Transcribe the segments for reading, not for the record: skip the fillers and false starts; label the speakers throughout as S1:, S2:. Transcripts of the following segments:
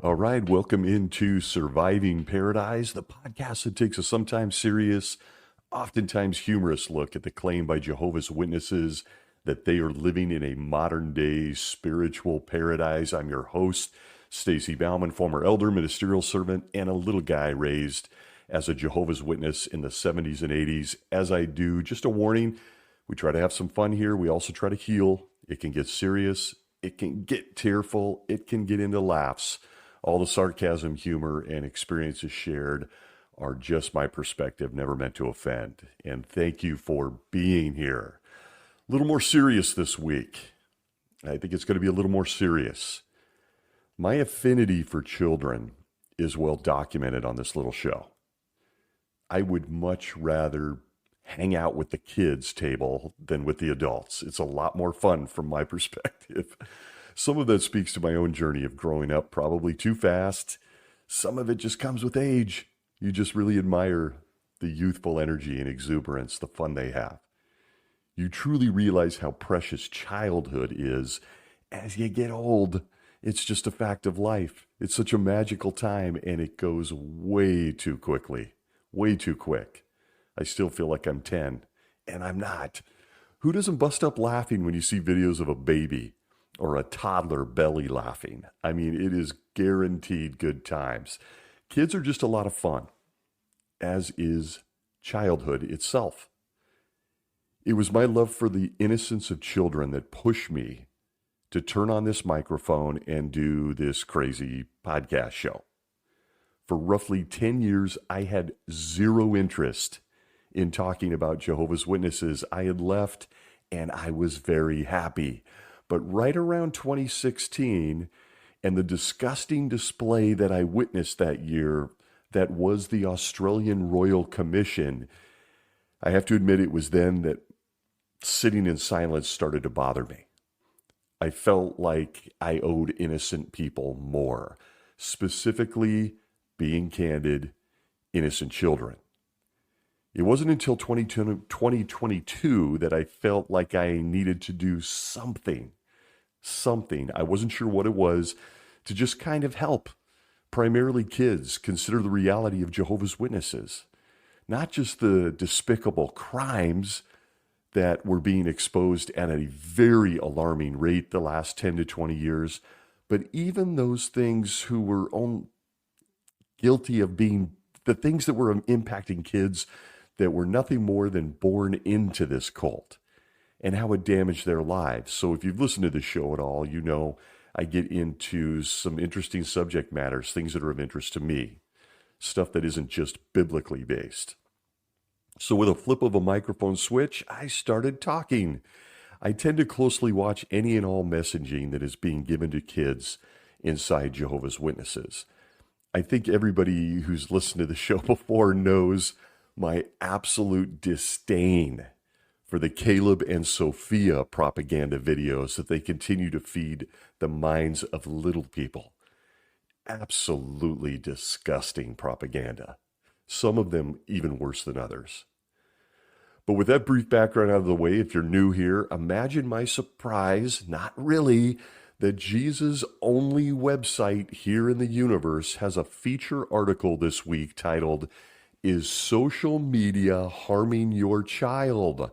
S1: All right, welcome into Surviving Paradise, the podcast that takes a sometimes serious, oftentimes humorous look at the claim by Jehovah's Witnesses that they are living in a modern day spiritual paradise. I'm your host, Stacy Bauman, former elder, ministerial servant, and a little guy raised as a Jehovah's Witness in the 70s and 80s. As I do, just a warning, we try to have some fun here. We also try to heal. It can get serious. It can get tearful. It can get into laughs. All the sarcasm, humor, and experiences shared are just my perspective, never meant to offend. And thank you for being here. A little more serious this week. I think it's going to be a little more serious. My affinity for children is well documented on this little show. I would much rather hang out with the kids table than with the adults. It's a lot more fun from my perspective. Some of that speaks to my own journey of growing up probably too fast. Some of it just comes with age. You just really admire the youthful energy and exuberance, the fun they have. You truly realize how precious childhood is as you get old. It's just a fact of life. It's such a magical time, and it goes way too quickly, way too quick. I still feel like I'm 10, and I'm not. Who doesn't bust up laughing when you see videos of a baby or a toddler belly laughing? I mean, it is guaranteed good times. Kids are just a lot of fun, as is childhood itself. It was my love for the innocence of children that pushed me to turn on this microphone and do this crazy podcast show. For roughly 10 years, I had zero interest in talking about Jehovah's Witnesses. I had left and I was very happy. But right around 2016 and the disgusting display that I witnessed that year, that was the Australian Royal Commission, I have to admit it was then that sitting in silence started to bother me. I felt like I owed innocent people more, specifically, being candid, innocent children. It wasn't until 2022 that I felt like I needed to do something. I wasn't sure what it was, to just kind of help primarily kids consider the reality of Jehovah's Witnesses. Not just the despicable crimes that were being exposed at a very alarming rate the last 10 to 20 years, but even those things who were guilty of being the things that were impacting kids that were nothing more than born into this cult, and how it damaged their lives. So if you've listened to the show at all, you know I get into some interesting subject matters, things that are of interest to me, stuff that isn't just biblically based. So with a flip of a microphone switch, I started talking. I tend to closely watch any and all messaging that is being given to kids inside Jehovah's Witnesses. I think everybody who's listened to the show before knows my absolute disdain for the Caleb and Sophia propaganda videos that they continue to feed the minds of little people. Absolutely disgusting propaganda. Some of them even worse than others. But with that brief background out of the way, if you're new here, imagine my surprise, not really, that Jesus' only website here in the universe has a feature article this week titled, "Is Social Media Harming Your Child?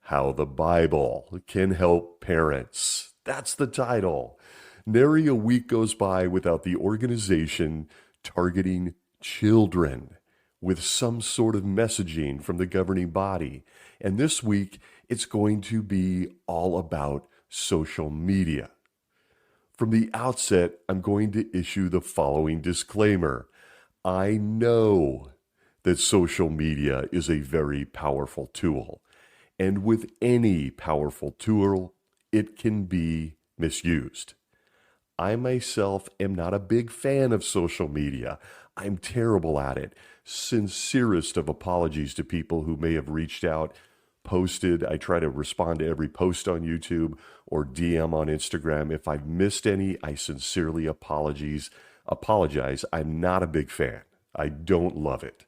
S1: How the Bible Can Help Parents." That's the title. Nary a week goes by without the organization targeting children with some sort of messaging from the governing body. And this week, it's going to be all about social media. From the outset, I'm going to issue the following disclaimer. I know that social media is a very powerful tool. And with any powerful tool, it can be misused. I myself am not a big fan of social media. I'm terrible at it. Sincerest of apologies to people who may have reached out, posted. I try to respond to every post on YouTube or DM on Instagram. If I've missed any, I sincerely apologize. I'm not a big fan. I don't love it.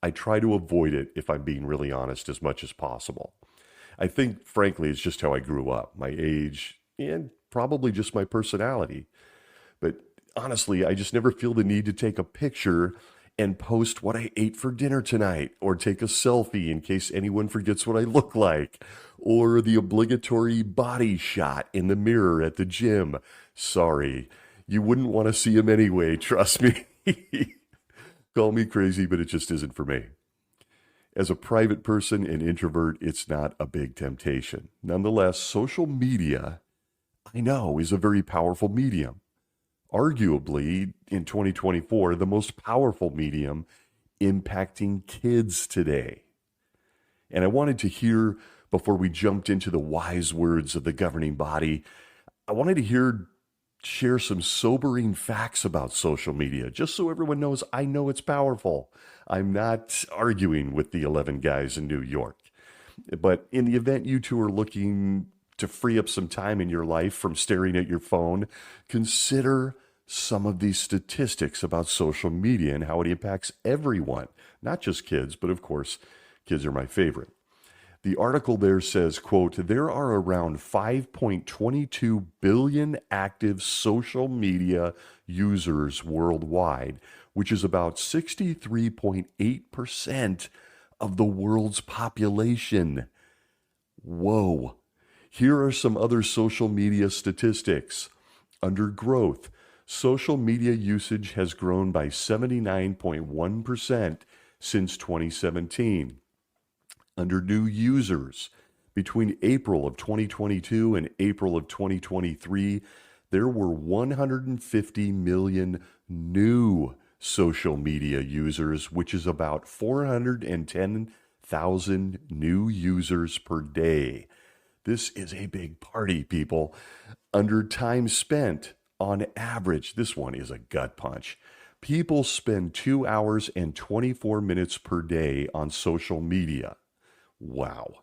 S1: I try to avoid it, if I'm being really honest, as much as possible. I think, frankly, it's just how I grew up, my age, and probably just my personality. But honestly, I just never feel the need to take a picture and post what I ate for dinner tonight, or take a selfie in case anyone forgets what I look like, or the obligatory body shot in the mirror at the gym. Sorry, you wouldn't want to see him anyway, trust me. Call me crazy, but it just isn't for me. As a private person and introvert, it's not a big temptation. Nonetheless, social media, I know, is a very powerful medium. Arguably, in 2024, the most powerful medium impacting kids today. And I wanted to hear, before we jumped into the wise words of the governing body, I wanted to share some sobering facts about social media, just so everyone knows I know it's powerful. I'm not arguing with the 11 guys in New York. But in the event you two are looking to free up some time in your life from staring at your phone, consider some of these statistics about social media and how it impacts everyone, not just kids, but of course, kids are my favorite. The article there says, quote, there are around 5.22 billion active social media users worldwide, which is about 63.8% of the world's population. Whoa. Here are some other social media statistics. Under growth, social media usage has grown by 79.1% since 2017. Under new users, between April of 2022 and April of 2023, there were 150 million new social media users, which is about 410,000 new users per day. This is a big party, people. Under time spent, on average, this one is a gut punch. People spend 2 hours and 24 minutes per day on social media. Wow.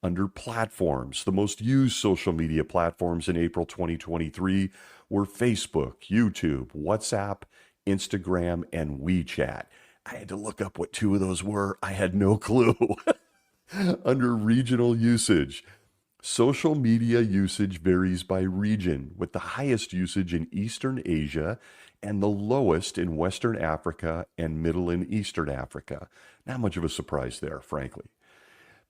S1: Under platforms, the most used social media platforms in April 2023 were Facebook, YouTube, WhatsApp, Instagram, and WeChat. I had to look up what two of those were. I had no clue. Under regional usage, social media usage varies by region, with the highest usage in Eastern Asia and the lowest in Western Africa and Middle and Eastern Africa. Not much of a surprise there, frankly.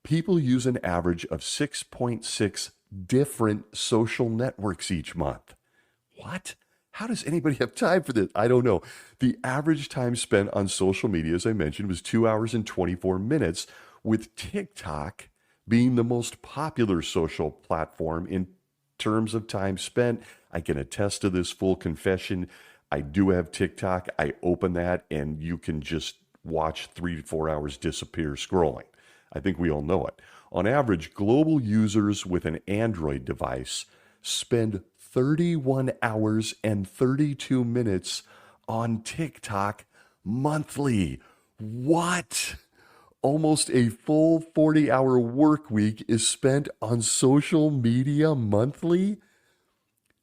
S1: People use an average of 6.6 different social networks each month. What? How does anybody have time for this? I don't know. The average time spent on social media, as I mentioned, was 2 hours and 24 minutes, with TikTok being the most popular social platform in terms of time spent. I can attest to this, full confession. I do have TikTok. I open that and you can just watch 3 to 4 hours disappear scrolling. I think we all know it. On average, global users with an Android device spend 31 hours and 32 minutes on TikTok monthly. What? Almost a full 40-hour work week is spent on social media monthly?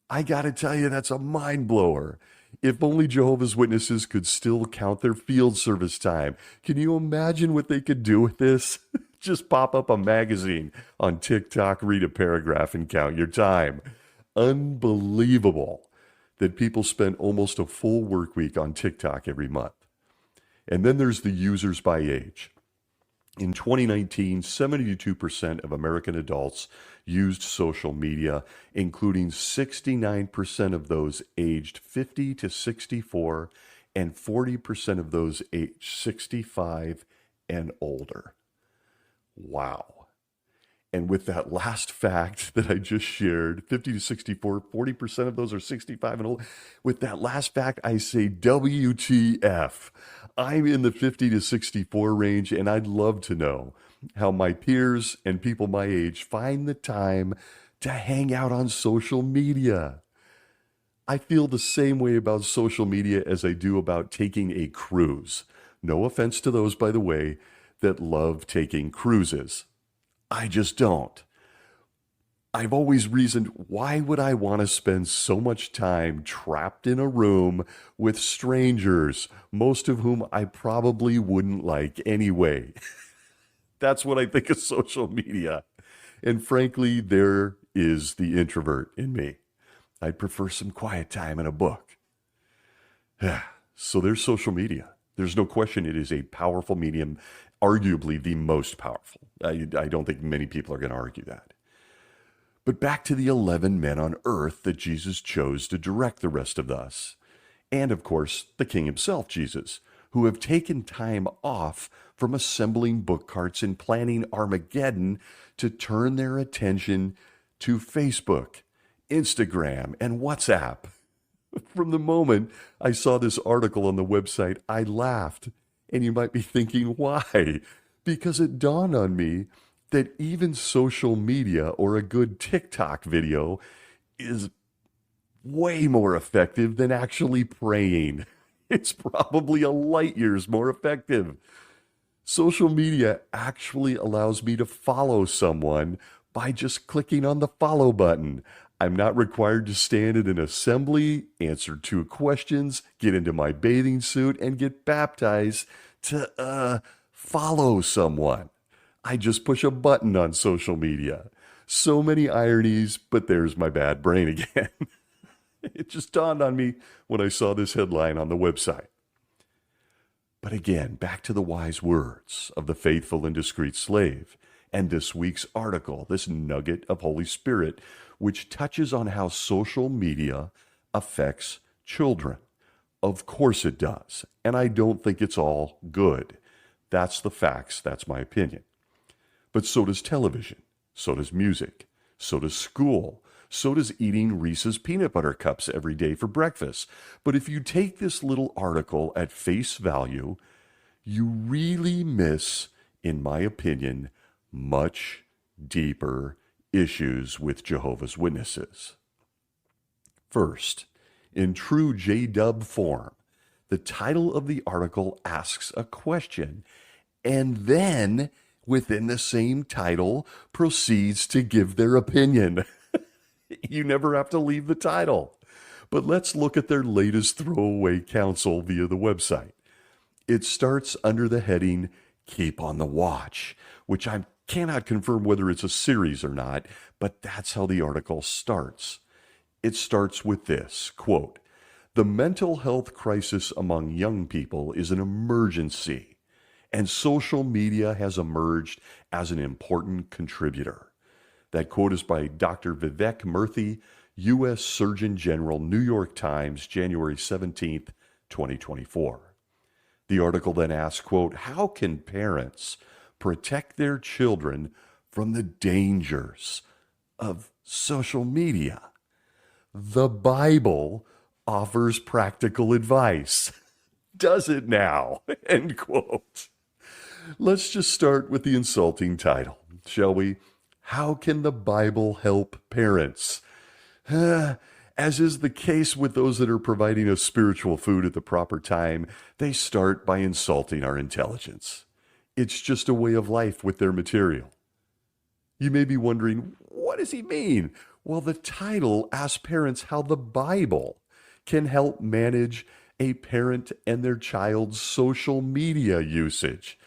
S1: I gotta tell you, that's a mind blower. If only Jehovah's Witnesses could still count their field service time. Can you imagine what they could do with this? Just pop up a magazine on TikTok, read a paragraph, and count your time. Unbelievable that people spend almost a full work week on TikTok every month. And then there's the users by age. In 2019, 72% of American adults used social media, including 69% of those aged 50 to 64 and 40% of those aged 65 and older. Wow. And with that last fact that I just shared, 50 to 64, 40% of those are 65 and old. With that last fact, I say WTF. I'm in the 50 to 64 range, and I'd love to know how my peers and people my age find the time to hang out on social media. I feel the same way about social media as I do about taking a cruise. No offense to those, by the way, that love taking cruises. I just don't. I've always reasoned, why would I want to spend so much time trapped in a room with strangers, most of whom I probably wouldn't like anyway? That's what I think of social media. And frankly, there is the introvert in me. I'd prefer some quiet time and a book. So there's social media. There's no question it is a powerful medium, arguably the most powerful. I don't think many people are going to argue that. But back to the 11 men on earth that Jesus chose to direct the rest of us. And of course, the King himself, Jesus, who have taken time off from assembling book carts and planning Armageddon to turn their attention to Facebook, Instagram, and WhatsApp. From the moment I saw this article on the website, I laughed. And you might be thinking, why? Because it dawned on me that even social media or a good TikTok video is way more effective than actually praying. It's probably a light years more effective. Social media actually allows me to follow someone by just clicking on the follow button. I'm not required to stand at an assembly, answer 2 questions, get into my bathing suit, and get baptized to follow someone. I just push a button on social media. So many ironies, but there's my bad brain again. It just dawned on me when I saw this headline on the website. But again, back to the wise words of the faithful and discreet slave, and this week's article, this nugget of Holy Spirit, which touches on how social media affects children. Of course it does, and I don't think it's all good. That's the facts, that's my opinion. But so does television, so does music, so does school, so does eating Reese's peanut butter cups every day for breakfast. But if you take this little article at face value, you really miss, in my opinion, much deeper issues with Jehovah's Witnesses. First, in true J-dub form, the title of the article asks a question, and then, within the same title, proceeds to give their opinion. You never have to leave the title. But let's look at their latest throwaway counsel via the website. It starts under the heading, Keep on the Watch, which I cannot confirm whether it's a series or not, but that's how the article starts. It starts with this, quote, "The mental health crisis among young people is an emergency, and social media has emerged as an important contributor." That quote is by Dr. Vivek Murthy, U.S. Surgeon General, New York Times, January 17th, 2024. The article then asks, quote, "How can parents protect their children from the dangers of social media?" The Bible offers practical advice. Does it now? End quote. Let's just start with the insulting title, shall we? How can the Bible help parents? As is the case with those that are providing us spiritual food at the proper time, they start by insulting our intelligence. It's just a way of life with their material. You may be wondering, what does he mean? Well, the title asks parents how the Bible can help manage a parent and their child's social media usage.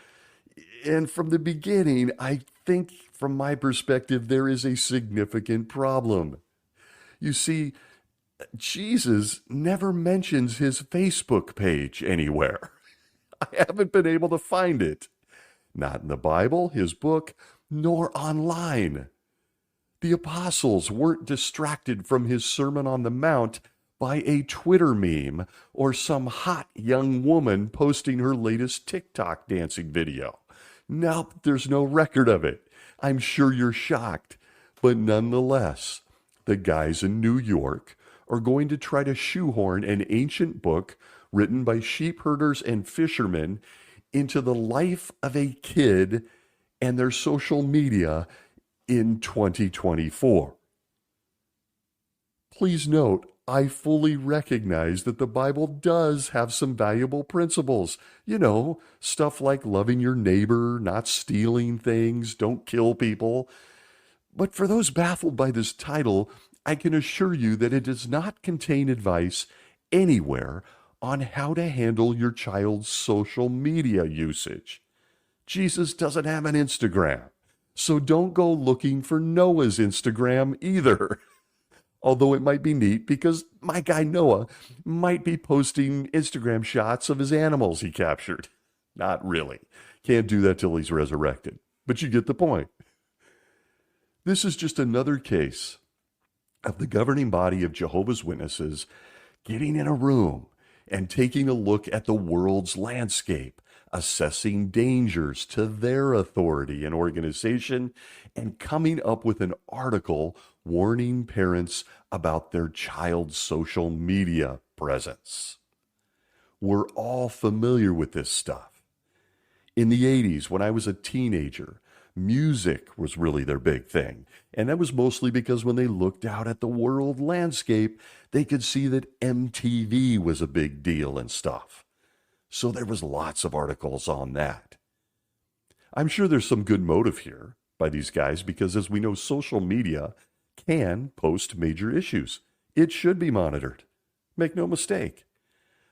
S1: And from the beginning, I think from my perspective, there is a significant problem. You see, Jesus never mentions his Facebook page anywhere. I haven't been able to find it. Not in the Bible, his book, nor online. The apostles weren't distracted from his Sermon on the Mount by a Twitter meme or some hot young woman posting her latest TikTok dancing video. Nope, there's no record of it. I'm sure you're shocked, but nonetheless, the guys in New York are going to try to shoehorn an ancient book written by sheep herders and fishermen into the life of a kid and their social media in 2024. Please note, I fully recognize that the Bible does have some valuable principles. You know, stuff like loving your neighbor, not stealing things, don't kill people. But for those baffled by this title, I can assure you that it does not contain advice anywhere on how to handle your child's social media usage. Jesus doesn't have an Instagram, so don't go looking for Noah's Instagram either. Although it might be neat because my guy Noah might be posting Instagram shots of his animals he captured. Not really. Can't do that till he's resurrected. But you get the point. This is just another case of the governing body of Jehovah's Witnesses getting in a room and taking a look at the world's landscape, assessing dangers to their authority and organization, and coming up with an article warning parents about their child's social media presence. We're all familiar with this stuff. In the 80s, when I was a teenager, music was really their big thing. And that was mostly because when they looked out at the world landscape, they could see that MTV was a big deal and stuff. So there was lots of articles on that. I'm sure there's some good motive here by these guys because, as we know, social media can post major issues. It should be monitored. Make no mistake.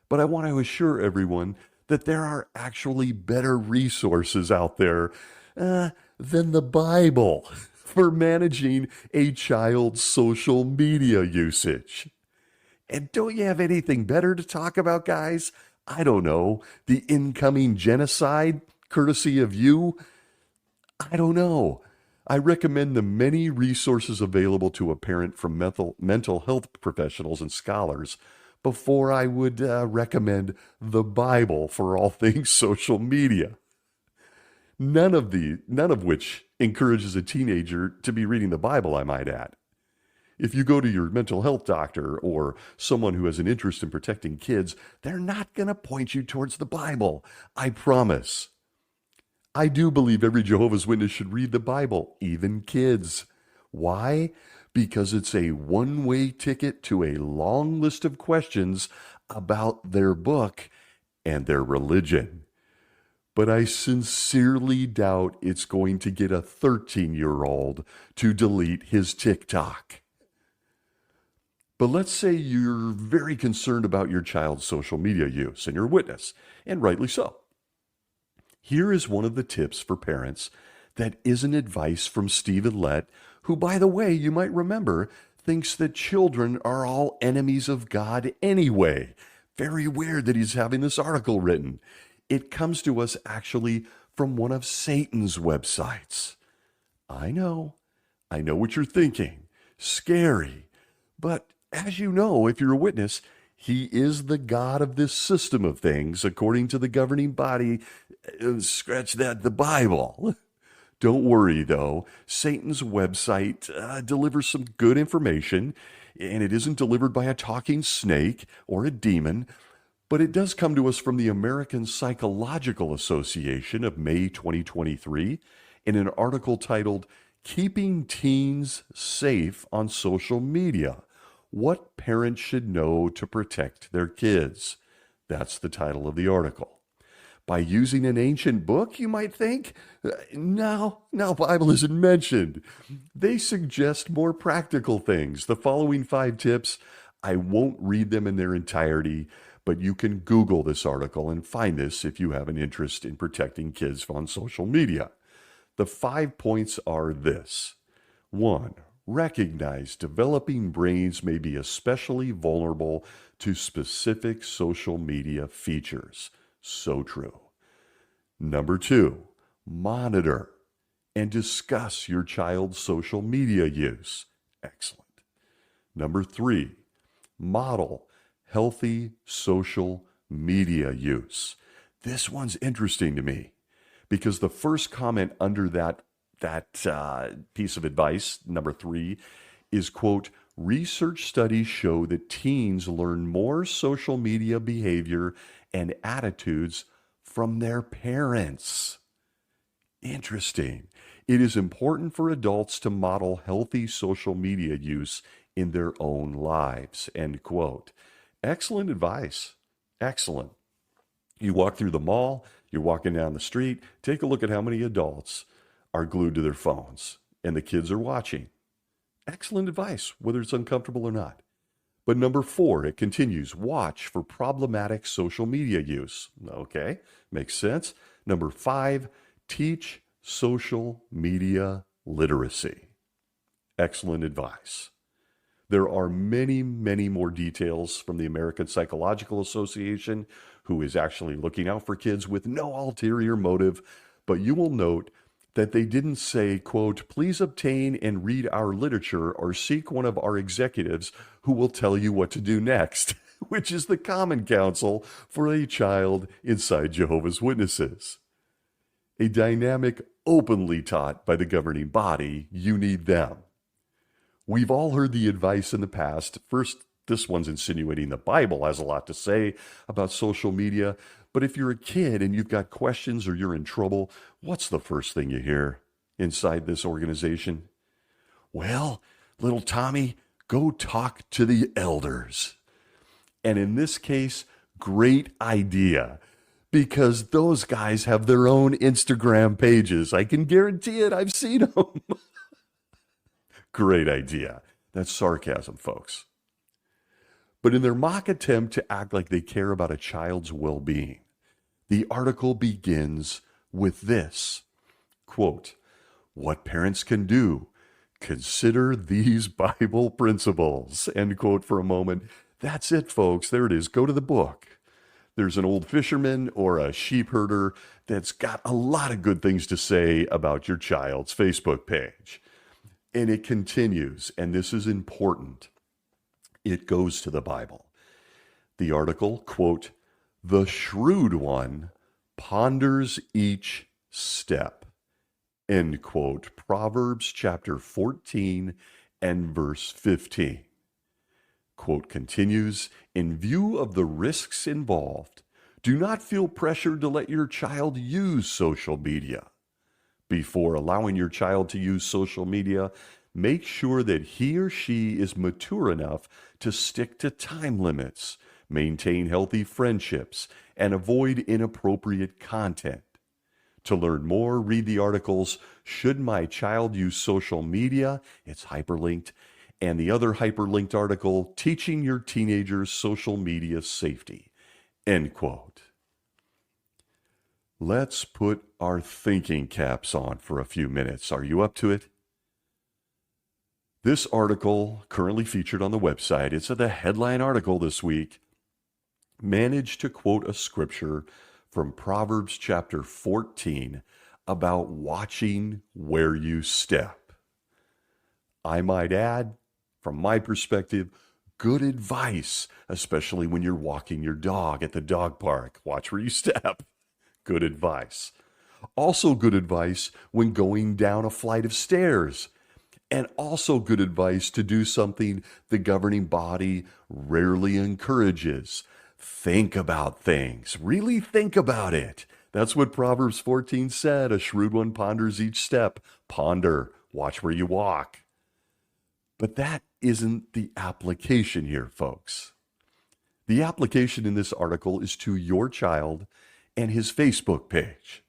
S1: But I want to assure everyone that there are actually better resources out there than the Bible for managing a child's social media usage. And don't you have anything better to talk about, guys? I don't know. The incoming genocide, courtesy of you? I don't know. I recommend the many resources available to a parent from mental health professionals and scholars before I would recommend the Bible for all things social media. None of which encourages a teenager to be reading the Bible, I might add. If you go to your mental health doctor or someone who has an interest in protecting kids, they're not going to point you towards the Bible. I promise. I do believe every Jehovah's Witness should read the Bible, even kids. Why? Because it's a one-way ticket to a long list of questions about their book and their religion. But I sincerely doubt it's going to get a 13-year-old to delete his TikTok. But let's say you're very concerned about your child's social media use and you're a witness, and rightly so. Here is one of the tips for parents that isn't advice from Stephen Lett, who, by the way, you might remember, thinks that children are all enemies of God anyway. Very weird that he's having this article written. It comes to us actually from one of Satan's websites. I know what you're thinking. Scary. But as you know, if you're a witness, he is the God of this system of things, according to the governing body. Scratch that, the Bible. Don't worry, though. Satan's website delivers some good information, and it isn't delivered by a talking snake or a demon, but it does come to us from the American Psychological Association of May 2023 in an article titled, "Keeping Teens Safe on Social Media: What Parents Should Know to Protect Their Kids." That's the title of the article. By using an ancient book, you might think? No, Bible isn't mentioned. They suggest more practical things. The following 5 tips, I won't read them in their entirety, but you can Google this article and find this if you have an interest in protecting kids on social media. The 5 points are this. 1, recognize developing brains may be especially vulnerable to specific social media features. So true. Number 2, monitor and discuss your child's social media use. Excellent. Number 3, model healthy social media use. This one's interesting to me because the first comment under that piece of advice, number 3, is, quote, research studies show that teens learn more social media behavior and attitudes from their parents. Interesting. It is important for adults to model healthy social media use in their own lives, end quote. Excellent advice. Excellent. You walk through the mall, you're walking down the street, take a look at how many adults are glued to their phones and the kids are watching. Excellent advice, whether it's uncomfortable or not. But number 4, it continues, watch for problematic social media use. Okay, makes sense. Number 5, teach social media literacy. Excellent advice. There are many, many more details from the American Psychological Association, who is actually looking out for kids with no ulterior motive. But you will note that they didn't say, quote, please obtain and read our literature or seek one of our executives who will tell you what to do next, which is the common counsel for a child inside Jehovah's Witnesses. A dynamic openly taught by the governing body, you need them. We've all heard the advice in the past. First, this one's insinuating the Bible has a lot to say about social media. But if you're a kid and you've got questions or you're in trouble, what's the first thing you hear inside this organization? Well, little Tommy, go talk to the elders. And in this case, great idea, because those guys have their own Instagram pages. I can guarantee it. I've seen them. Great idea. That's sarcasm, folks. But in their mock attempt to act like they care about a child's well-being, the article begins with this, quote, what parents can do, consider these Bible principles, end quote, for a moment. That's it, folks. There it is. Go to the book. There's an old fisherman or a sheep herder that's got a lot of good things to say about your child's Facebook page. And it continues, and this is important. It goes to the Bible. The article, quote, the shrewd one ponders each step, end quote. Proverbs chapter 14 and verse 15. Quote continues, in view of the risks involved, do not feel pressured to let your child use social media. Before allowing your child to use social media, make sure that he or she is mature enough to stick to time limits, maintain healthy friendships, and avoid inappropriate content. To learn more, read the articles, Should My Child Use Social Media? It's hyperlinked. And the other hyperlinked article, Teaching Your Teenagers Social Media Safety, end quote. Let's put our thinking caps on for a few minutes. Are you up to it? This article, currently featured on the website, it's the headline article this week, managed to quote a scripture from Proverbs chapter 14 about watching where you step. I might add, from my perspective, good advice, especially when you're walking your dog at the dog park. Watch where you step. Good advice. Also good advice when going down a flight of stairs. And also good advice to do something the governing body rarely encourages. Think about things. Really think about it. That's what Proverbs 14 said. A shrewd one ponders each step. Ponder. Watch where you walk. But that isn't the application here, folks. The application in this article is to your child and his Facebook page.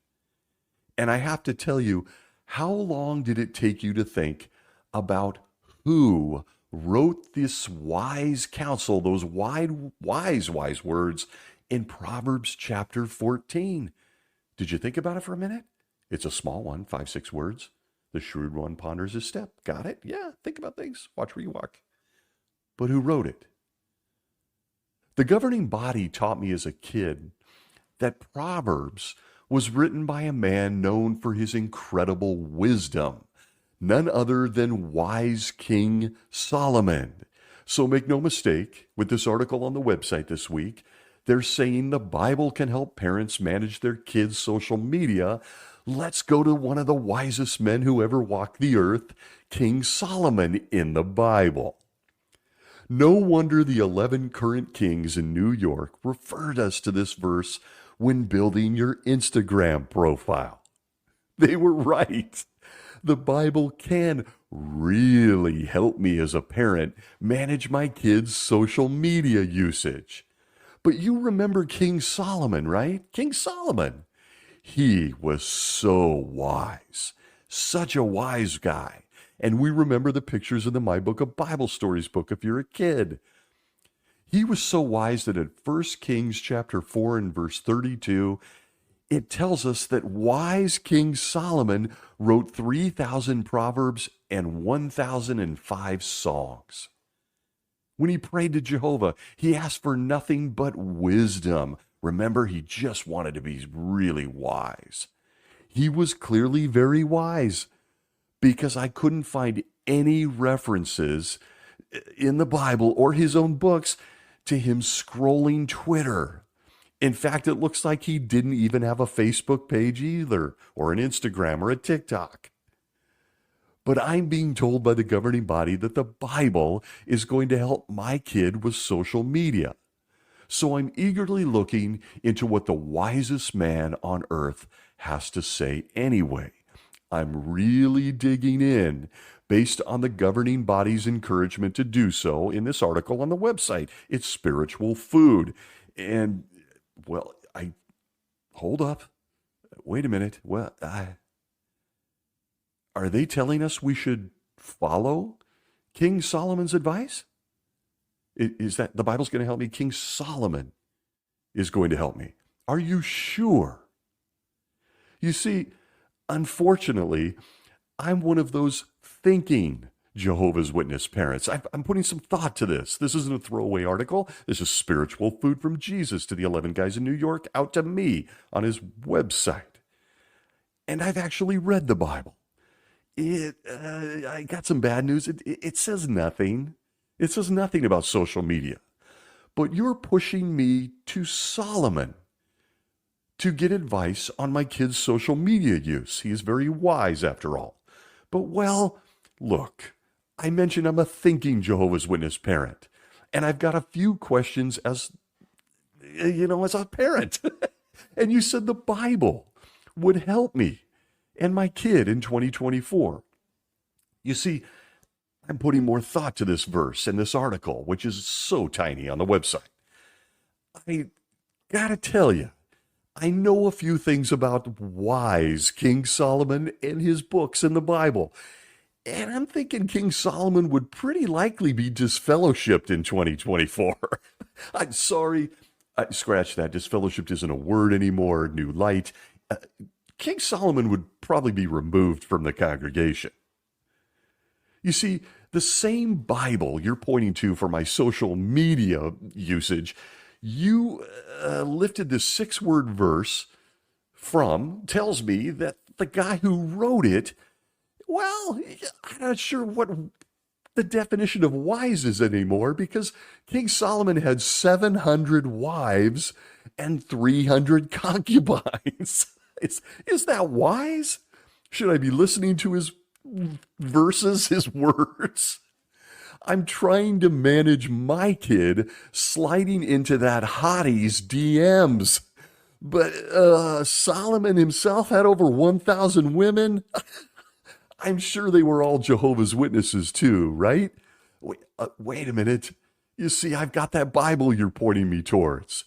S1: And I have to tell you, how long did it take you to think about who wrote this wise counsel, those wise words in Proverbs chapter 14? Did you think about it for a minute? It's a small one, 5-6 words. The shrewd one ponders his step. Got it? Yeah, think about things. Watch where you walk. But who wrote it? The governing body taught me as a kid that Proverbs was written by a man known for his incredible wisdom, none other than wise King Solomon. So make no mistake, with this article on the website this week, they're saying the Bible can help parents manage their kids' social media. Let's go to one of the wisest men who ever walked the earth, King Solomon in the Bible. No wonder the 11 current kings in New York referred us to this verse when building your Instagram profile. They were right. The Bible can really help me as a parent manage my kids' social media usage. But you remember King Solomon, right? King Solomon. He was so wise, such a wise guy. And we remember the pictures in the My Book of Bible Stories book if you're a kid. He was so wise that in 1 Kings chapter 4 and verse 32, it tells us that wise King Solomon wrote 3,000 proverbs and 1,005 songs. When he prayed to Jehovah, he asked for nothing but wisdom. Remember, he just wanted to be really wise. He was clearly very wise because I couldn't find any references in the Bible or his own books to him scrolling Twitter. In fact, it looks like he didn't even have a Facebook page either, or an Instagram or a TikTok. But I'm being told by the governing body that the Bible is going to help my kid with social media. So I'm eagerly looking into what the wisest man on earth has to say anyway. I'm really digging in based on the governing body's encouragement to do so in this article on the website. It's spiritual food. And, well, hold up. Wait a minute. Are they telling us we should follow King Solomon's advice? Is that the Bible's going to help me? King Solomon is going to help me. Are you sure? You see, unfortunately, I'm one of those thinking Jehovah's Witness parents. I'm putting some thought to this. This isn't a throwaway article. This is spiritual food from Jesus to the 11 guys in New York out to me on his website. And I've actually read the Bible. I got some bad news. It says nothing. It says nothing about social media. But you're pushing me to Solomon to get advice on my kid's social media use. He is very wise after all. But, well, look, I mentioned I'm a thinking Jehovah's Witness parent. And I've got a few questions as a parent. And you said the Bible would help me and my kid in 2024. You see, I'm putting more thought to this verse in this article, which is so tiny on the website. I gotta tell you, I know a few things about wise King Solomon and his books in the Bible. And I'm thinking King Solomon would pretty likely be disfellowshipped in 2024. I'm sorry. Scratch that. Disfellowshipped isn't a word anymore. New light. King Solomon would probably be removed from the congregation. You see, the same Bible you're pointing to for my social media usage, you lifted this 6-word verse from, tells me that the guy who wrote it, well, I'm not sure what the definition of wise is anymore, because King Solomon had 700 wives and 300 concubines. Is that wise? Should I be listening to his verses, his words? I'm trying to manage my kid sliding into that hottie's DMs. But Solomon himself had over 1,000 women. I'm sure they were all Jehovah's Witnesses too, right? Wait a minute. You see, I've got that Bible you're pointing me towards.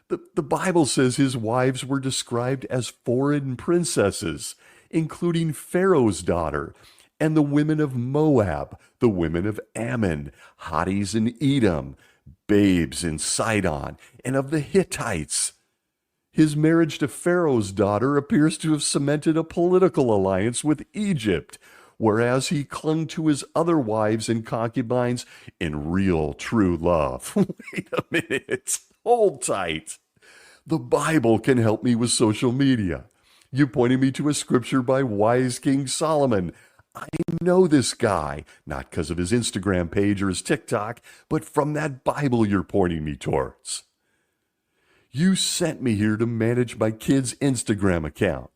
S1: The Bible says his wives were described as foreign princesses, including Pharaoh's daughter, and the women of Moab, the women of Ammon, hotties in Edom, babes in Sidon, and of the Hittites. His marriage to Pharaoh's daughter appears to have cemented a political alliance with Egypt, whereas he clung to his other wives and concubines in real, true love. Wait a minute. Hold tight. The Bible can help me with social media. You pointed me to a scripture by wise King Solomon. I know this guy, not because of his Instagram page or his TikTok, but from that Bible you're pointing me towards. You sent me here to manage my kid's Instagram account,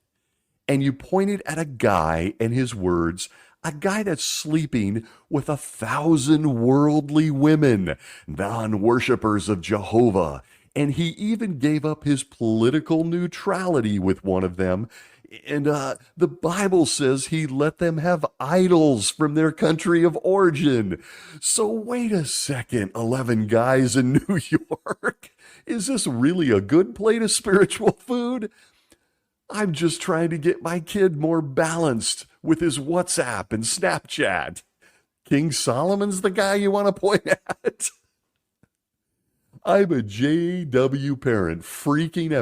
S1: and you pointed at a guy and his words, a guy that's sleeping with 1,000 worldly women, non-worshipers of Jehovah, and he even gave up his political neutrality with one of them. And the Bible says he let them have idols from their country of origin. So wait a second, 11 guys in New York. Is this really a good plate of spiritual food? I'm just trying to get my kid more balanced with his WhatsApp and Snapchat. King Solomon's the guy you want to point at? I'm a JW parent freaking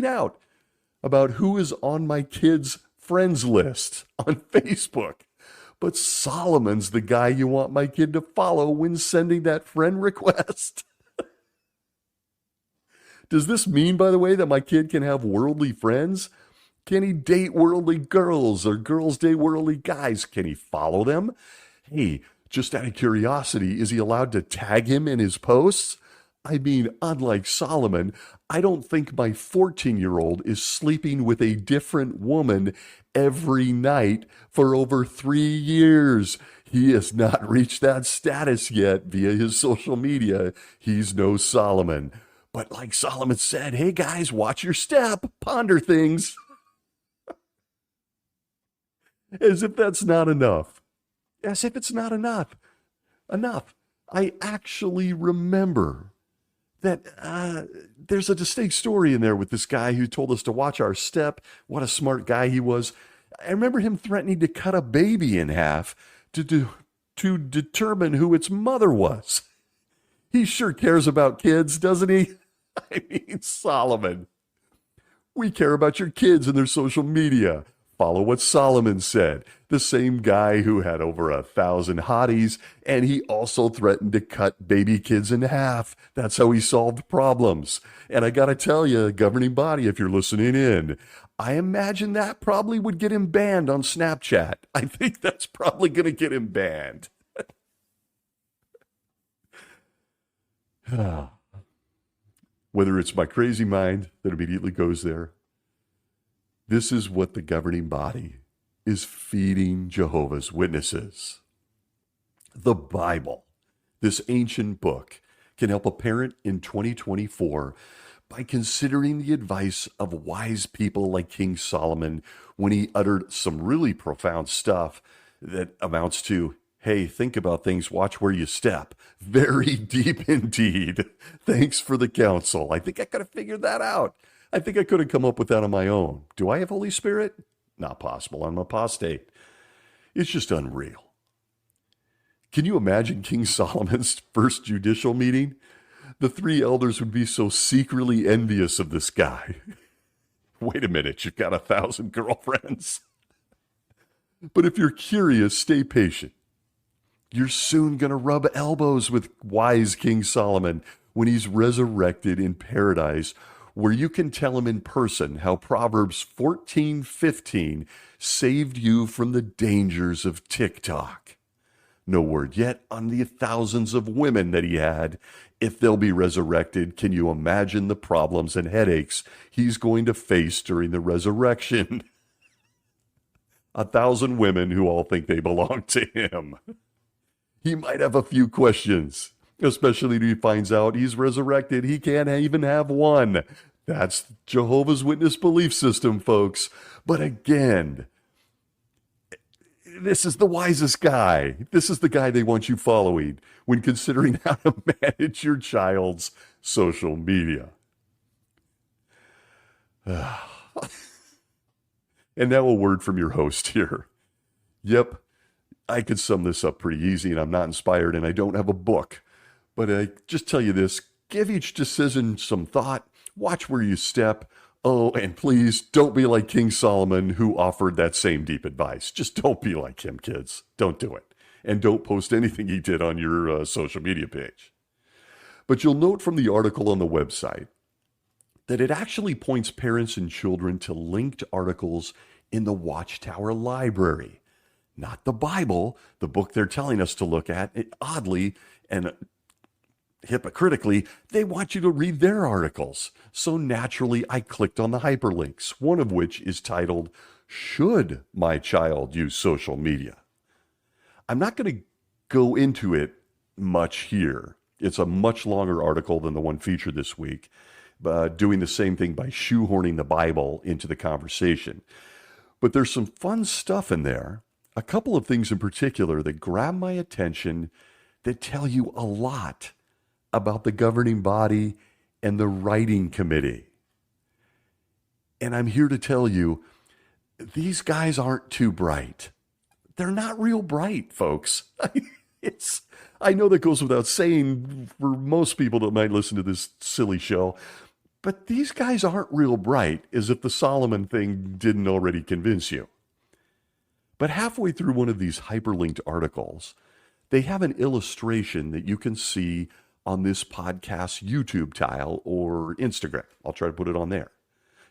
S1: out about who is on my kid's friends list on Facebook. but Solomon's the guy you want my kid to follow when sending that friend request. Does this mean, by the way, that my kid can have worldly friends? Can he date worldly girls or girls date worldly guys? Can he follow them? Hey, just out of curiosity, is he allowed to tag him in his posts? I mean, unlike Solomon, I don't think my 14-year-old is sleeping with a different woman every night for over 3 years. He has not reached that status yet via his social media. He's no Solomon. But like Solomon said, hey guys, watch your step, ponder things. As if that's not enough. As if it's not enough. I actually remember that there's a distinct story in there with this guy who told us to watch our step. What a smart guy he was. I remember him threatening to cut a baby in half to determine who its mother was. He sure cares about kids, doesn't he? I mean, Solomon. We care about your kids and their social media. Follow what Solomon said. The same guy who had over 1,000 hotties, and he also threatened to cut baby kids in half. That's how he solved problems. And I gotta tell you, governing body, if you're listening in, I imagine that probably would get him banned on Snapchat. I think that's probably gonna get him banned. Whether it's my crazy mind that immediately goes there, this is what the governing body is feeding Jehovah's Witnesses. The Bible, this ancient book, can help a parent in 2024 by considering the advice of wise people like King Solomon when he uttered some really profound stuff that amounts to, hey, think about things, watch where you step. Very deep indeed. Thanks for the counsel. I think I could have figured that out. I think I could have come up with that on my own. Do I have Holy Spirit? Not possible. I'm apostate. It's just unreal. Can you imagine King Solomon's first judicial meeting? The 3 elders would be so secretly envious of this guy. Wait a minute, you've got 1,000 girlfriends. But if you're curious, stay patient. You're soon going to rub elbows with wise King Solomon when he's resurrected in paradise, where you can tell him in person how Proverbs 14:15 saved you from the dangers of TikTok. No word yet on the thousands of women that he had. If they'll be resurrected, can you imagine the problems and headaches he's going to face during the resurrection? 1,000 women who all think they belong to him. He might have a few questions, especially when he finds out he's resurrected. He can't even have one. That's Jehovah's Witness belief system, folks. But again, this is the wisest guy. This is the guy they want you following when considering how to manage your child's social media. And now a word from your host here. Yep, I could sum this up pretty easy, and I'm not inspired, and I don't have a book. But I just tell you this, give each decision some thought, watch where you step. Oh, and please don't be like King Solomon, who offered that same deep advice. Just don't be like him, kids. Don't do it. And don't post anything he did on your social media page. But you'll note from the article on the website that it actually points parents and children to linked articles in the Watchtower Library. Not the Bible, the book they're telling us to look at. Oddly and hypocritically, they want you to read their articles. So naturally, I clicked on the hyperlinks, one of which is titled, Should My Child Use Social Media? I'm not going to go into it much here. It's a much longer article than the one featured this week, doing the same thing by shoehorning the Bible into the conversation. But there's some fun stuff in there. A couple of things in particular that grab my attention that tell you a lot about the governing body and the writing committee. And I'm here to tell you, these guys aren't too bright. They're not real bright, folks. I know that goes without saying for most people that might listen to this silly show, but these guys aren't real bright, as if the Solomon thing didn't already convince you. But halfway through one of these hyperlinked articles, they have an illustration that you can see on this podcast YouTube tile or Instagram. I'll try to put it on there.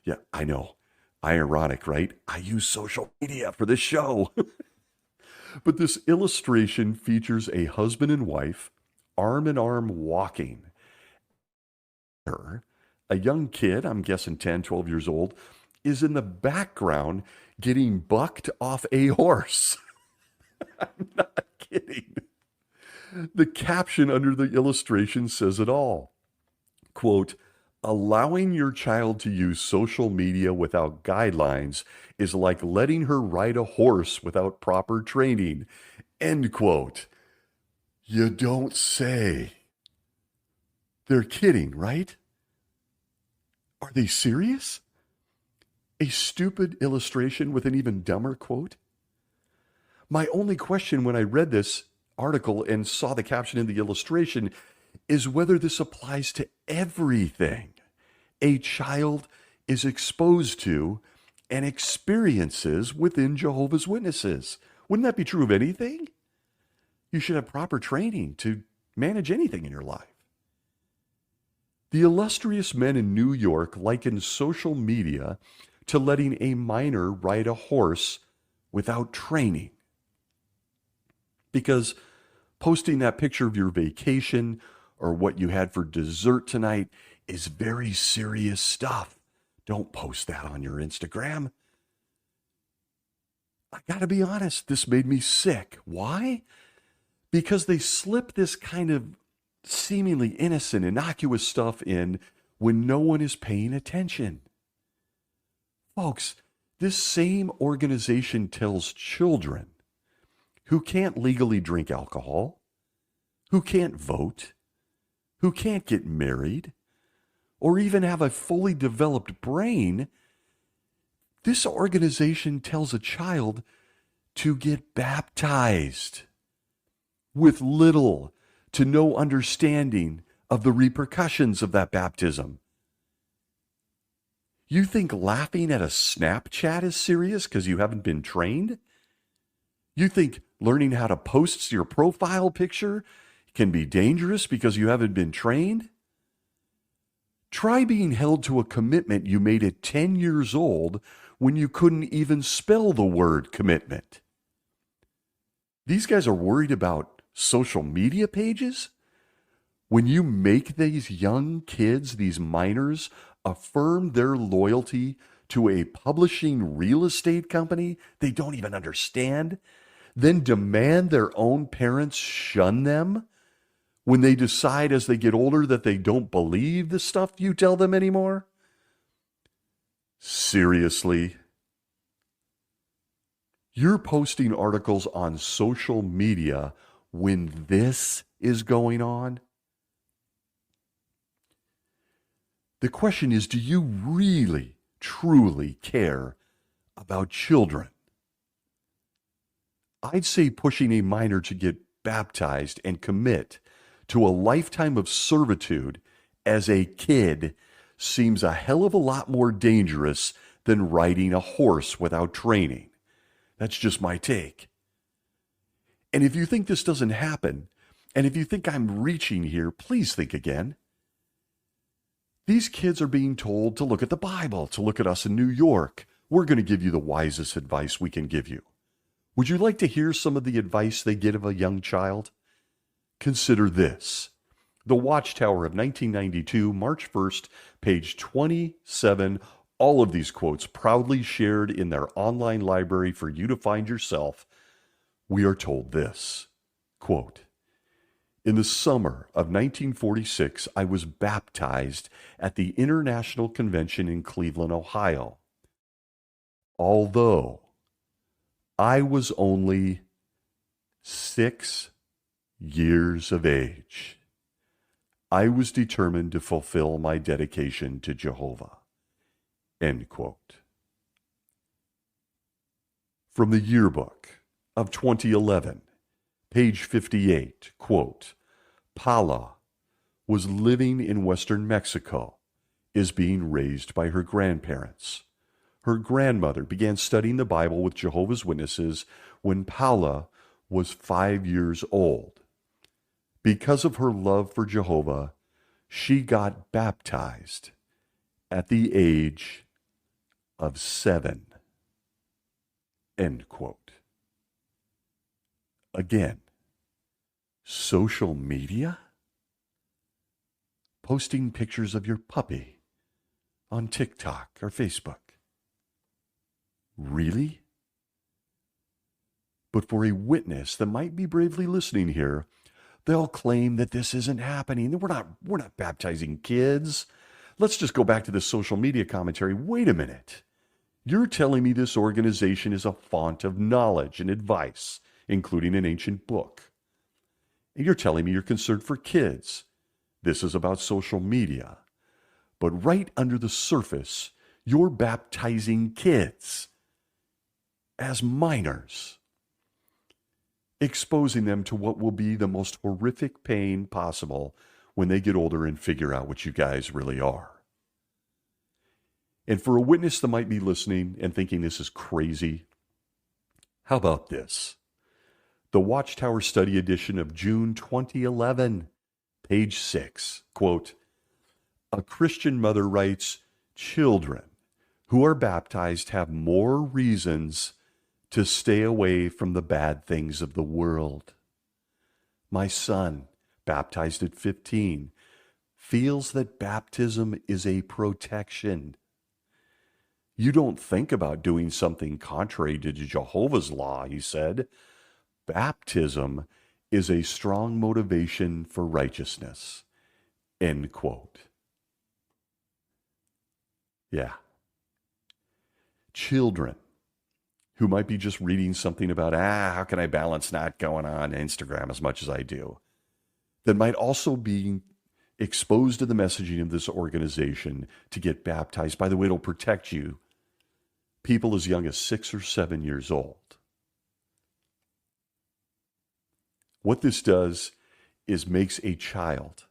S1: Yeah, I know. Ironic, right? I use social media for this show. But this illustration features a husband and wife arm in arm walking. A young kid, I'm guessing 10, 12 years old, is in the background getting bucked off a horse. I'm not kidding. The caption under the illustration says it all. Quote, allowing your child to use social media without guidelines is like letting her ride a horse without proper training. End quote. You don't say. They're kidding, right? Are they serious? A stupid illustration with an even dumber quote? My only question when I read this article and saw the caption in the illustration is whether this applies to everything a child is exposed to and experiences within Jehovah's Witnesses. Wouldn't that be true of anything? You should have proper training to manage anything in your life. The illustrious men in New York likened social media to letting a minor ride a horse without training. Because posting that picture of your vacation or what you had for dessert tonight is very serious stuff. Don't post that on your Instagram. I gotta be honest, this made me sick. Why? Because they slip this kind of seemingly innocent, innocuous stuff in when no one is paying attention. Folks, this same organization tells children who can't legally drink alcohol, who can't vote, who can't get married, or even have a fully developed brain, this organization tells a child to get baptized with little to no understanding of the repercussions of that baptism. You think laughing at a Snapchat is serious because you haven't been trained? You think learning how to post your profile picture can be dangerous because you haven't been trained? Try being held to a commitment you made at 10 years old when you couldn't even spell the word commitment. These guys are worried about social media pages? When you make these young kids, these minors, affirm their loyalty to a publishing real estate company they don't even understand, then demand their own parents shun them when they decide as they get older that they don't believe the stuff you tell them anymore? Seriously? You're posting articles on social media when this is going on? The question is, do you really, truly care about children? I'd say pushing a minor to get baptized and commit to a lifetime of servitude as a kid seems a hell of a lot more dangerous than riding a horse without training. That's just my take. And if you think this doesn't happen, and if you think I'm reaching here, please think again. These kids are being told to look at the Bible, to look at us in New York. We're going to give you the wisest advice we can give you. Would you like to hear some of the advice they give a young child? Consider this. The Watchtower of 1992, March 1st, page 27. All of these quotes proudly shared in their online library for you to find yourself. We are told this, quote, in the summer of 1946, I was baptized at the International Convention in Cleveland, Ohio. Although I was only 6 years of age, I was determined to fulfill my dedication to Jehovah. End quote. From the yearbook of 2011, page 58, quote, Paula was living in Western Mexico, is being raised by her grandparents. Her grandmother began studying the Bible with Jehovah's Witnesses when Paula was 5 years old. Because of her love for Jehovah, she got baptized at the age of 7. End quote. Again, social media? Posting pictures of your puppy on TikTok or Facebook. Really? But for a witness that might be bravely listening here, they'll claim that this isn't happening. We're not baptizing kids. Let's just go back to the social media commentary. Wait a minute. You're telling me this organization is a font of knowledge and advice, including an ancient book. And you're telling me you're concerned for kids. This is about social media. But right under the surface, you're baptizing kids as minors, exposing them to what will be the most horrific pain possible when they get older and figure out what you guys really are. And for a witness that might be listening and thinking this is crazy, how about this? The Watchtower Study Edition of June 2011, page 6, quote, "A Christian mother writes, children who are baptized have more reasons to stay away from the bad things of the world. My son, baptized at 15, feels that baptism is a protection. You don't think about doing something contrary to Jehovah's law," he said. "Baptism is a strong motivation for righteousness." End quote. Yeah. Children who might be just reading something about, how can I balance not going on Instagram as much as I do, that might also be exposed to the messaging of this organization to get baptized. By the way, it'll protect you. People as young as 6 or 7 years old. What this does is makes a child,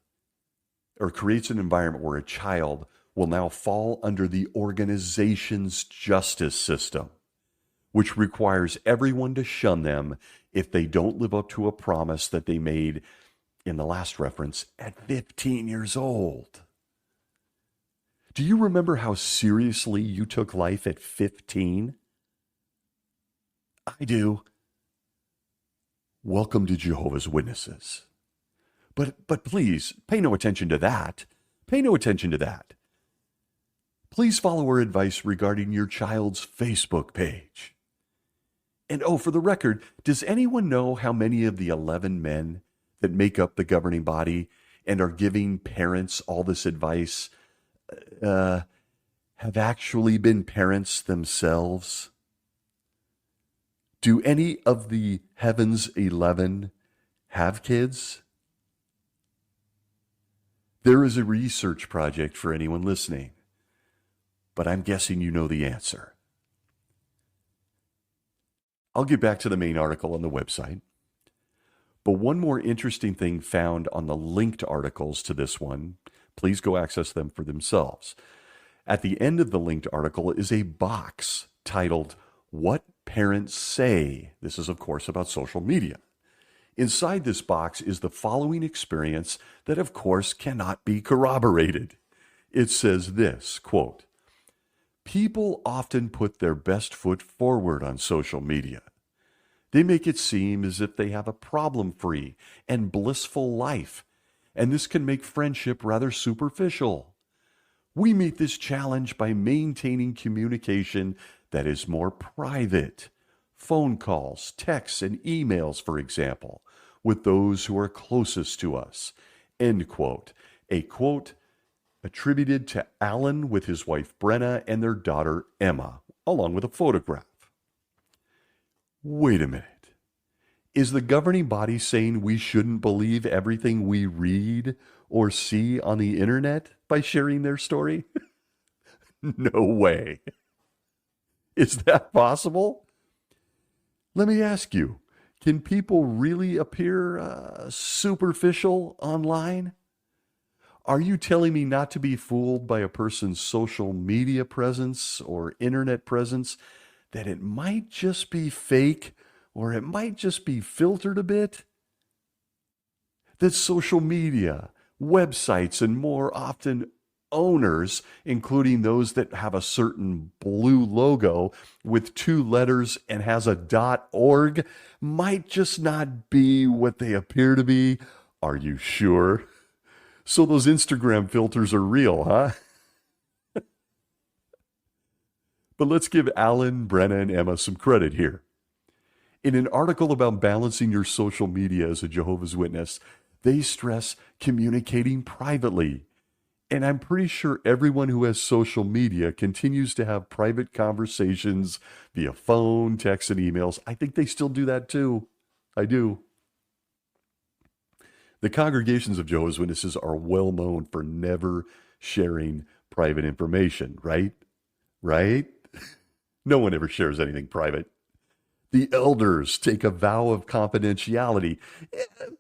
S1: or creates an environment where a child will now fall under the organization's justice system, which requires everyone to shun them if they don't live up to a promise that they made in the last reference at 15 years old. Do you remember how seriously you took life at 15? I do. Welcome to Jehovah's Witnesses. But please, pay no attention to that. Pay no attention to that. Please follow our advice regarding your child's Facebook page. And for the record, does anyone know how many of the 11 men that make up the governing body and are giving parents all this advice have actually been parents themselves? Do any of the Heaven's 11 have kids? There is a research project for anyone listening, but I'm guessing you know the answer. I'll get back to the main article on the website. But one more interesting thing found on the linked articles to this one, please go access them for themselves. At the end of the linked article is a box titled, "What Parents Say." This is, of course, about social media. Inside this box is the following experience that, of course, cannot be corroborated. It says this, quote, "People often put their best foot forward on social media. They make it seem as if they have a problem-free and blissful life, and this can make friendship rather superficial. We meet this challenge by maintaining communication that is more private. Phone calls, texts, and emails, for example, with those who are closest to us." End quote. A quote attributed to Alan with his wife Brenna and their daughter Emma, along with a photograph. Wait a minute. Is the governing body saying we shouldn't believe everything we read or see on the internet by sharing their story? No way. Is that possible? Let me ask you, can people really appear superficial online? Are you telling me not to be fooled by a person's social media presence or internet presence, that it might just be fake or it might just be filtered a bit? That social media, websites, and more often owners, including those that have a certain blue logo with two letters and has a .org, might just not be what they appear to be. Are you sure? So those Instagram filters are real, huh? But let's give Alan, Brenna, and Emma some credit here. In an article about balancing your social media as a Jehovah's Witness, they stress communicating privately. And I'm pretty sure everyone who has social media continues to have private conversations via phone, text, and emails. I think they still do that too. I do. The congregations of Jehovah's Witnesses are well known for never sharing private information, right? Right? No one ever shares anything private. The elders take a vow of confidentiality.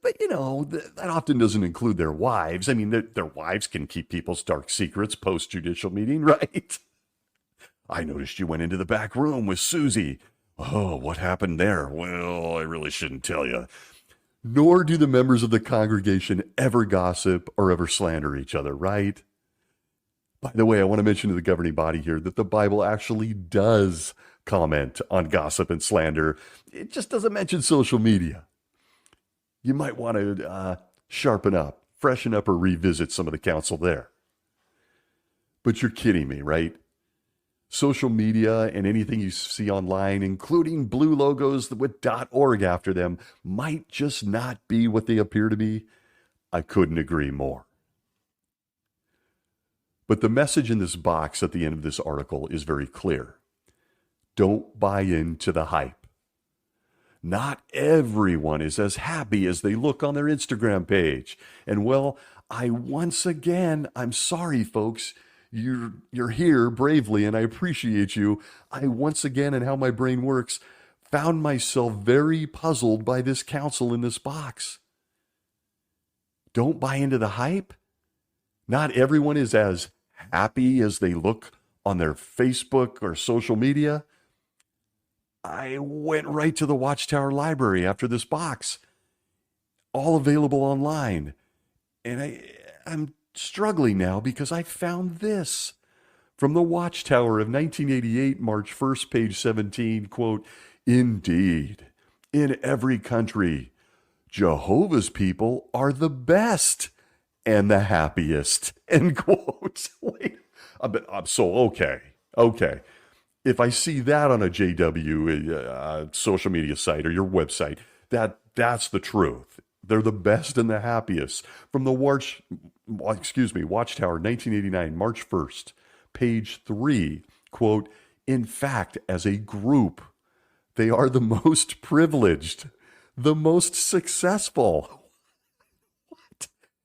S1: But, that often doesn't include their wives. I mean, their wives can keep people's dark secrets post-judicial meeting, right? I noticed you went into the back room with Susie. Oh, what happened there? Well, I really shouldn't tell you. Nor do the members of the congregation ever gossip or ever slander each other, right? By the way, I want to mention to the governing body here that the Bible actually does comment on gossip and slander. It just doesn't mention social media. You might want to sharpen up, freshen up, or revisit some of the counsel there. But you're kidding me, right? Social media and anything you see online, including blue logos with .org after them, might just not be what they appear to be. I couldn't agree more. But the message in this box at the end of this article is very clear. Don't buy into the hype. Not everyone is as happy as they look on their Instagram page. And well, I'm sorry, folks. You're here bravely, and I appreciate you. I once again, and how my brain works, found myself very puzzled by this counsel in this box. Don't buy into the hype. Not everyone is as happy as they look on their Facebook or social media. I went right to the Watchtower Library after this box, all available online. And I'm struggling now because I found this from the Watchtower of 1988, March 1st, page 17, quote, "Indeed, in every country, Jehovah's people are the best and the happiest," end quote. Wait, okay. If I see that on a JW social media site or your website, that's the truth. They're the best and the happiest. From the Watchtower, 1989, March 1st, page 3, quote, "In fact, as a group, they are the most privileged, the most successful,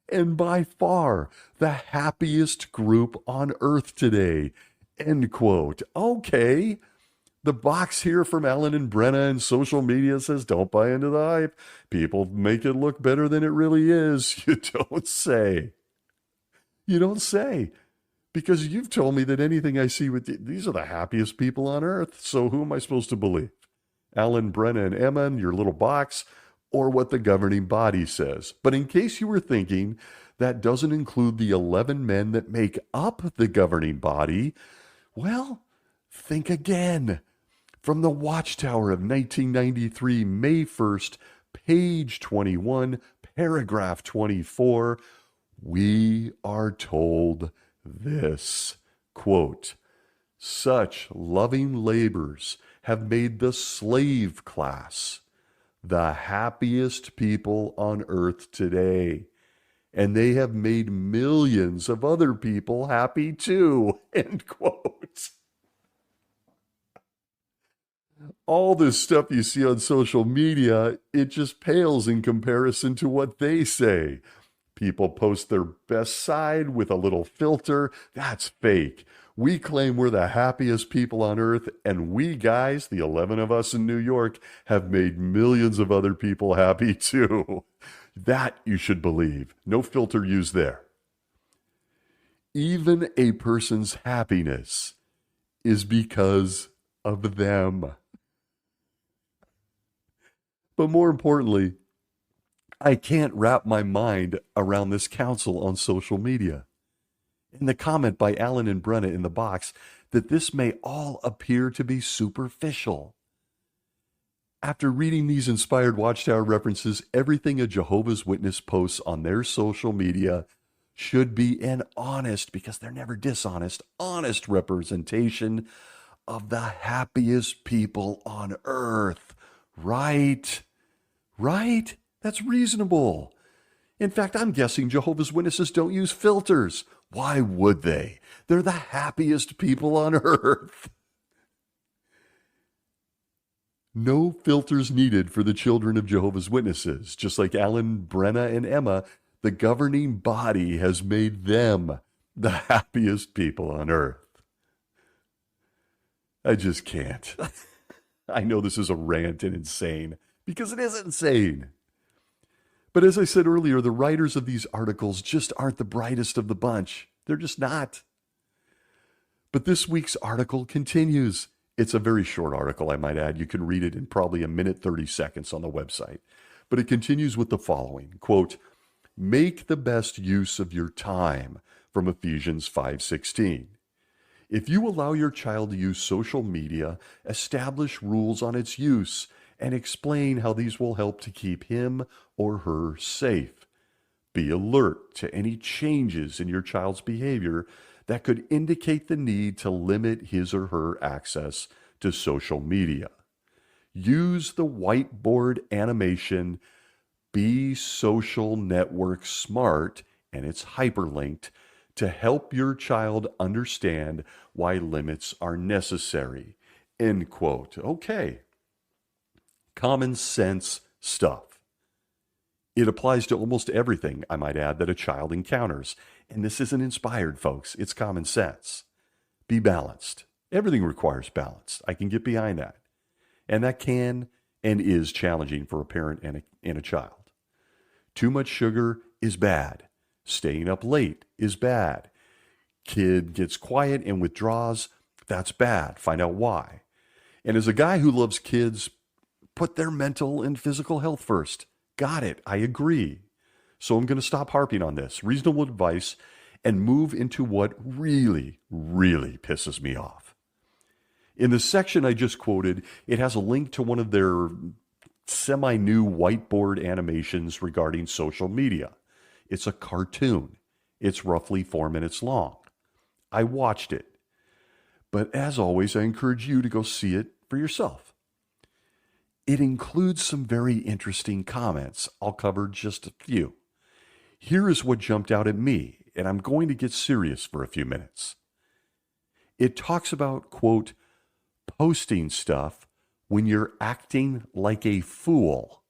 S1: and by far the happiest group on earth today," end quote. Okay. The box here from Alan and Brenna and social media says, don't buy into the hype. People make it look better than it really is. You don't say. You don't say. Because you've told me that anything I see with these are the happiest people on earth. So who am I supposed to believe? Alan, Brenna, and Emma in your little box, or what the governing body says? But in case you were thinking, that doesn't include the 11 men that make up the governing body. Well, think again. From the Watchtower of 1993, May 1st, page 21, paragraph 24, we are told this, quote, "Such loving labors have made the slave class the happiest people on earth today, and they have made millions of other people happy too," end quote. All this stuff you see on social media, it just pales in comparison to what they say. People post their best side with a little filter. That's fake. We claim we're the happiest people on earth, and we guys, the 11 of us in New York, have made millions of other people happy too. That you should believe. No filter used there. Even a person's happiness is because of them. But more importantly, I can't wrap my mind around this counsel on social media. In the comment by Alan and Brenna in the box, that this may all appear to be superficial. After reading these inspired Watchtower references, everything a Jehovah's Witness posts on their social media should be an honest, because they're never dishonest, honest representation of the happiest people on earth. Right? Right? That's reasonable. In fact, I'm guessing Jehovah's Witnesses don't use filters. Why would they? They're the happiest people on earth. No filters needed for the children of Jehovah's Witnesses. Just like Alan, Brenna, and Emma, the governing body has made them the happiest people on earth. I just can't. I know this is a rant and insane, because it is insane. But as I said earlier, the writers of these articles just aren't the brightest of the bunch. They're just not. But this week's article continues. It's a very short article, I might add. You can read it in probably a minute 30 seconds on the website. But it continues with the following, quote, "Make the best use of your time," from Ephesians 5:16. "If you allow your child to use social media, establish rules on its use and explain how these will help to keep him or her safe. Be alert to any changes in your child's behavior that could indicate the need to limit his or her access to social media. Use the whiteboard animation Be Social Network Smart, and it's hyperlinked, to help your child understand why limits are necessary." End quote. Okay. Common sense stuff. It applies to almost everything, I might add, that a child encounters. And this isn't inspired, folks. It's common sense. Be balanced. Everything requires balance. I can get behind that. And that can and is challenging for a parent and a child. Too much sugar is bad. Staying up late is bad. Kid gets quiet and withdraws. That's bad. Find out why. And as a guy who loves kids, put their mental and physical health first. Got it. I agree. So I'm going to stop harping on this. Reasonable advice, and move into what really, really pisses me off. In the section I just quoted, it has a link to one of their semi-new whiteboard animations regarding social media. It's a cartoon. It's roughly 4 minutes long. I watched it. But as always, I encourage you to go see it for yourself. It includes some very interesting comments. I'll cover just a few. Here is what jumped out at me, and I'm going to get serious for a few minutes. It talks about, quote, posting stuff when you're acting like a fool,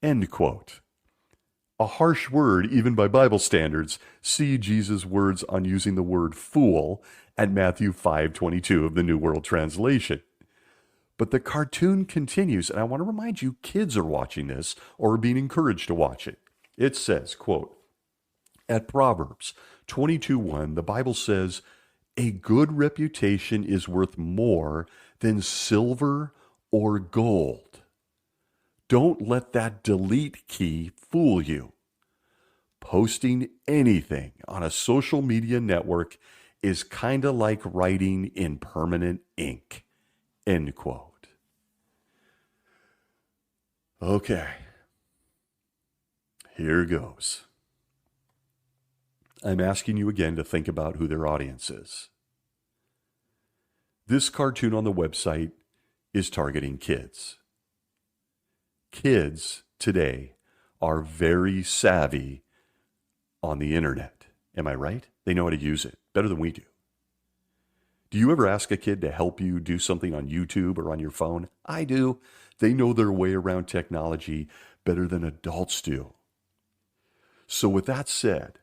S1: end quote. A harsh word, even by Bible standards. See Jesus' words on using the word fool at Matthew 5:22 of the New World Translation. But the cartoon continues, and I want to remind you, kids are watching this or are being encouraged to watch it. It says, quote, at Proverbs 22:1, the Bible says, "A good reputation is worth more than silver or gold." Don't let that delete key fool you. Posting anything on a social media network is kind of like writing in permanent ink. End quote. Okay. Here goes. I'm asking you again to think about who their audience is. This cartoon on the website is targeting kids. Kids today are very savvy on the internet. Am I right? They know how to use it better than we do. Do you ever ask a kid to help you do something on YouTube or on your phone? I do. They know their way around technology better than adults do. So with that said,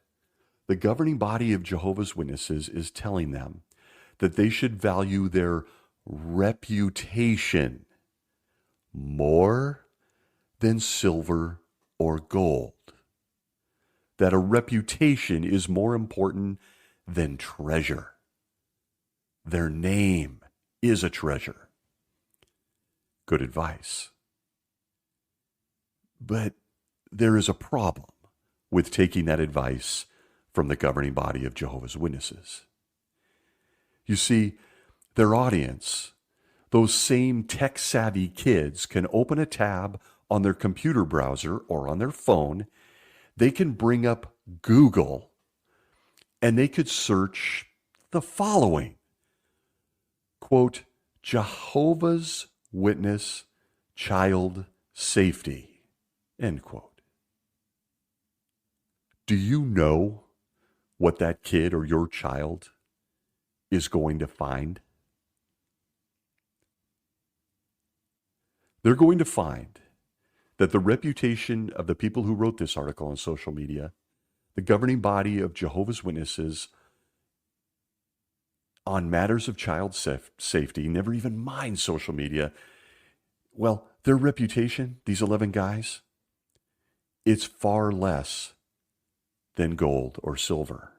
S1: the governing body of Jehovah's Witnesses is telling them that they should value their reputation more than silver or gold. That a reputation is more important than treasure. Their name is a treasure. Good advice. But there is a problem with taking that advice from the governing body of Jehovah's Witnesses. You see, their audience, those same tech-savvy kids, can open a tab on their computer browser or on their phone. They can bring up Google and they could search the following. Quote, Jehovah's Witness child safety, end quote. Do you know what that kid or your child is going to find? They're going to find that the reputation of the people who wrote this article on social media, the governing body of Jehovah's Witnesses, on matters of child safety, never even mind social media. Well, their reputation, these 11 guys, it's far less than gold or silver.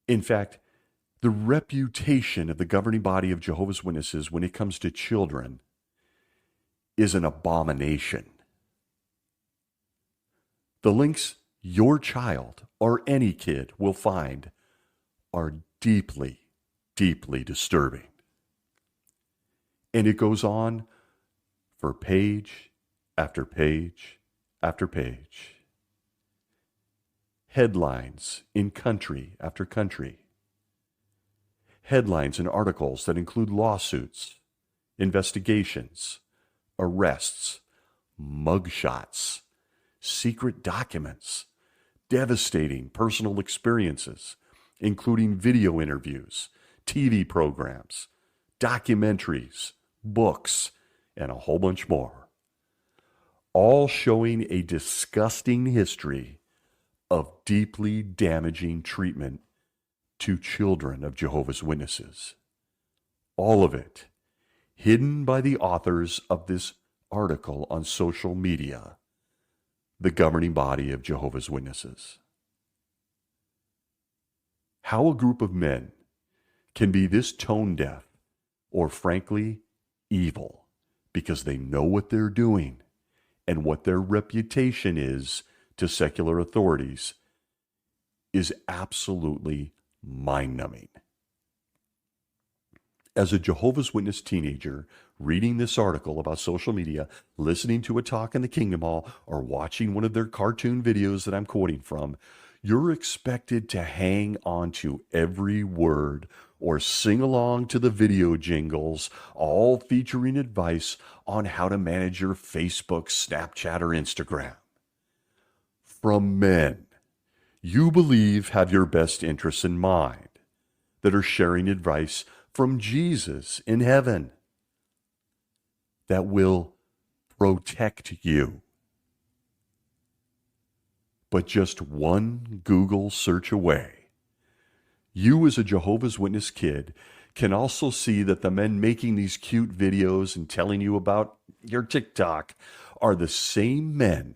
S1: In fact, the reputation of the governing body of Jehovah's Witnesses when it comes to children is an abomination. The links your child or any kid will find are deeply, deeply disturbing. And it goes on for page after page after page. Headlines in country after country. Headlines and articles that include lawsuits, investigations, arrests, mugshots, secret documents, devastating personal experiences, including video interviews, TV programs, documentaries, books, and a whole bunch more. All showing a disgusting history of deeply damaging treatment to children of Jehovah's Witnesses. All of it hidden by the authors of this article on social media, the governing body of Jehovah's Witnesses. How a group of men can be this tone deaf or frankly evil because they know what they're doing and what their reputation is to secular authorities is absolutely mind-numbing. As a Jehovah's Witness teenager, reading this article about social media, listening to a talk in the Kingdom Hall, or watching one of their cartoon videos that I'm quoting from, you're expected to hang on to every word or sing along to the video jingles, all featuring advice on how to manage your Facebook, Snapchat, or Instagram. From men you believe have your best interests in mind, that are sharing advice from Jesus in heaven that will protect you. But just one Google search away, you as a Jehovah's Witness kid can also see that the men making these cute videos and telling you about your TikTok are the same men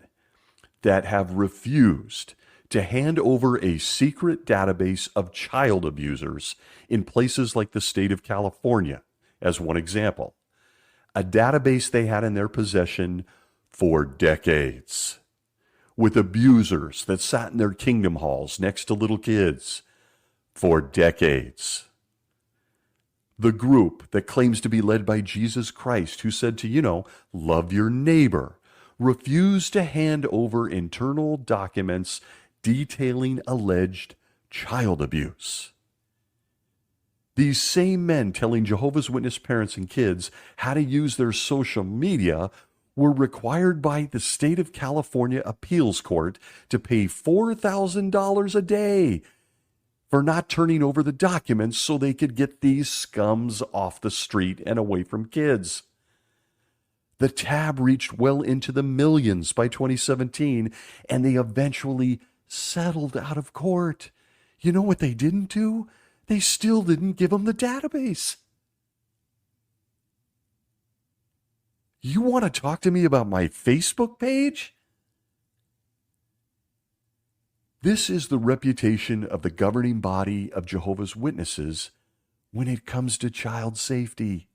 S1: that have refused to hand over a secret database of child abusers in places like the state of California, as one example. A database they had in their possession for decades, with abusers that sat in their kingdom halls next to little kids for decades. The group that claims to be led by Jesus Christ, who said to, love your neighbor, refused to hand over internal documents detailing alleged child abuse. These same men telling Jehovah's Witness parents and kids how to use their social media were required by the state of California appeals court to pay $4,000 a day for not turning over the documents so they could get these scums off the street and away from kids. The tab reached well into the millions by 2017, and they eventually settled out of court. You know what they didn't do? They still didn't give them the database. You want to talk to me about my Facebook page? This is the reputation of the governing body of Jehovah's Witnesses when it comes to child safety.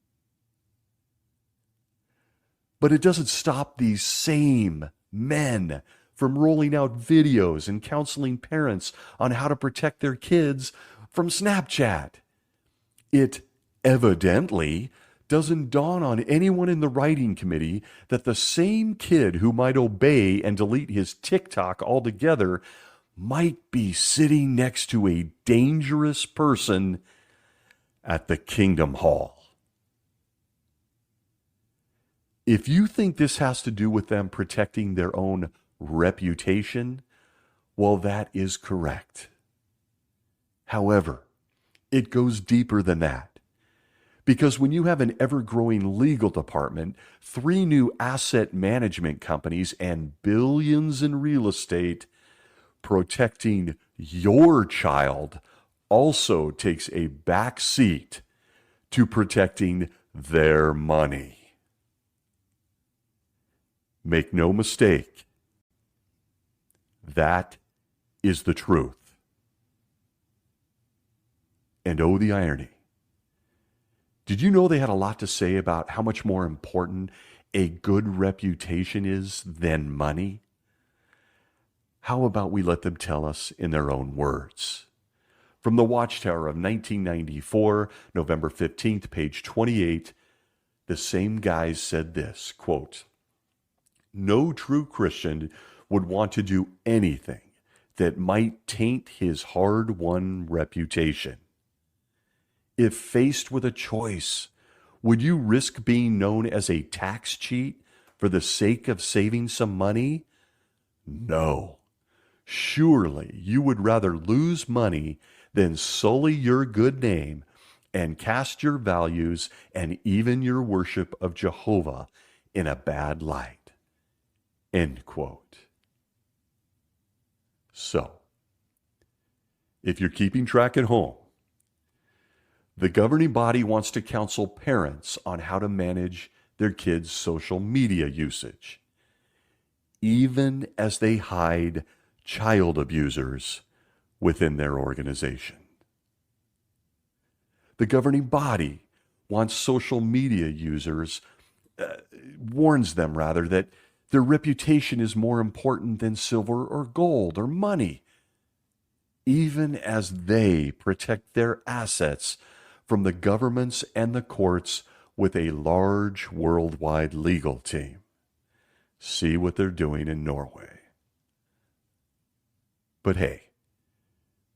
S1: But it doesn't stop these same men from rolling out videos and counseling parents on how to protect their kids from Snapchat. It evidently doesn't dawn on anyone in the writing committee that the same kid who might obey and delete his TikTok altogether might be sitting next to a dangerous person at the Kingdom Hall. If you think this has to do with them protecting their own reputation, well, that is correct. However, it goes deeper than that. Because when you have an ever-growing legal department, 3 new asset management companies, and billions in real estate, protecting your child also takes a back seat to protecting their money. Make no mistake, that is the truth. And oh, the irony. Did you know they had a lot to say about how much more important a good reputation is than money? How about we let them tell us in their own words? From the Watchtower of 1994, November 15th, page 28, the same guys said this, quote, "No true Christian would want to do anything that might taint his hard-won reputation. If faced with a choice, would you risk being known as a tax cheat for the sake of saving some money? No. Surely you would rather lose money than sully your good name and cast your values and even your worship of Jehovah in a bad light." End quote. So, if you're keeping track at home, the governing body wants to counsel parents on how to manage their kids' social media usage, even as they hide child abusers within their organization. The governing body wants social media users, warns them rather, that their reputation is more important than silver or gold or money, even as they protect their assets from the governments and the courts with a large worldwide legal team. See what they're doing in Norway. But hey,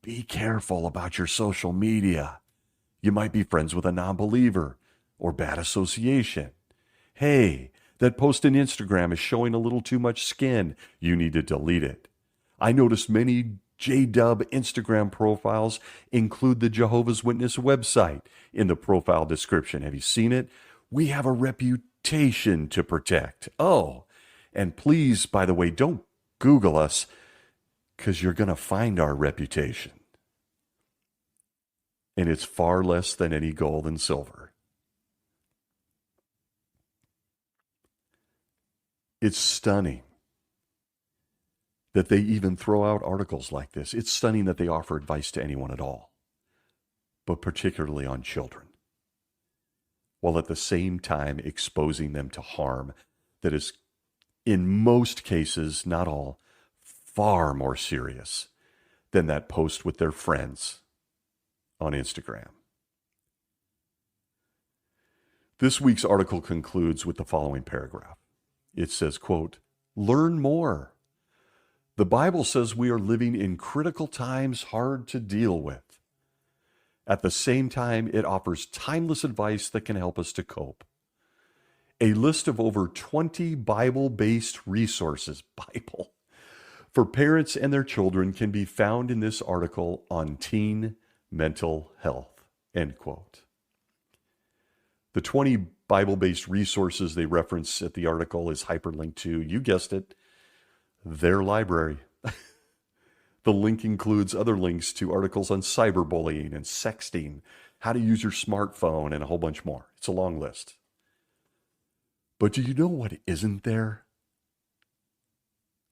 S1: be careful about your social media. You might be friends with a non-believer or bad association. Hey, that post on Instagram is showing a little too much skin. You need to delete it. I noticed many J-Dub Instagram profiles include the Jehovah's Witness website in the profile description. Have you seen it? We have a reputation to protect. Oh, and please, by the way, don't Google us, because you're going to find our reputation. And it's far less than any gold and silver. It's stunning that they even throw out articles like this. It's stunning that they offer advice to anyone at all, but particularly on children, while at the same time exposing them to harm that is, in most cases, not all, far more serious than that post with their friends on Instagram. This week's article concludes with the following paragraph. It says, quote, "Learn more. The Bible says we are living in critical times hard to deal with. At the same time, it offers timeless advice that can help us to cope. A list of over 20 Bible-based resources, for parents and their children can be found in this article on teen mental health." End quote. The 20 Bible-based resources they reference at the article is hyperlinked to, you guessed it, their library. The link includes other links to articles on cyberbullying and sexting, how to use your smartphone, and a whole bunch more. It's a long list. But do you know what isn't there?